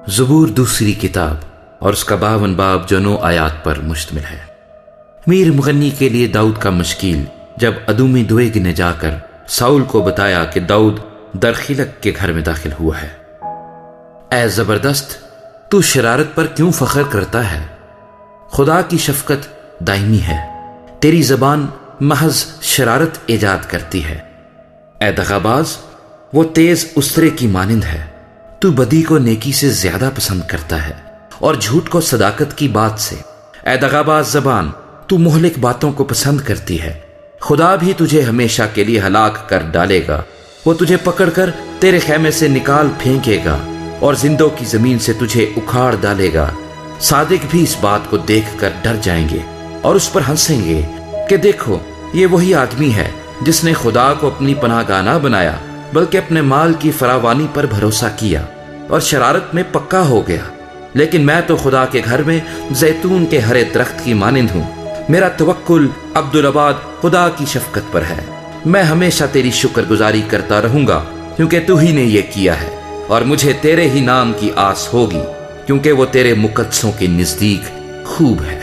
زبور دوسری کتاب اور اس کا 52 باب جو 9 آیات پر مشتمل ہے۔ میر مغنی کے لیے داؤد کا مشکیل جب ادومی دویگ نے جا کر ساؤل کو بتایا کہ داؤد درخلق کے گھر میں داخل ہوا ہے۔ اے زبردست، تو شرارت پر کیوں فخر کرتا ہے؟ خدا کی شفقت دائمی ہے، تیری زبان محض شرارت ایجاد کرتی ہے۔ اے دغاباز، وہ تیز اسرے کی مانند ہے، تو بدی کو نیکی سے زیادہ پسند کرتا ہے اور جھوٹ کو صداقت کی بات سے۔ اے دغاباز زبان، تو مہلک باتوں کو پسند کرتی ہے۔ خدا بھی تجھے ہمیشہ کے لیے ہلاک کر ڈالے گا، وہ تجھے پکڑ کر تیرے خیمے سے نکال پھینکے گا اور زندوں کی زمین سے تجھے اکھاڑ ڈالے گا۔ صادق بھی اس بات کو دیکھ کر ڈر جائیں گے اور اس پر ہنسیں گے کہ دیکھو، یہ وہی آدمی ہے جس نے خدا کو اپنی پناہ گاہ نہ بنایا بلکہ اپنے مال کی فراوانی پر بھروسہ کیا اور شرارت میں پکا ہو گیا۔ لیکن میں تو خدا کے گھر میں زیتون کے ہرے درخت کی مانند ہوں، میرا توکل عبدالآباد خدا کی شفقت پر ہے۔ میں ہمیشہ تیری شکر گزاری کرتا رہوں گا کیونکہ تو ہی نے یہ کیا ہے، اور مجھے تیرے ہی نام کی آس ہوگی کیونکہ وہ تیرے مقدسوں کے نزدیک خوب ہے۔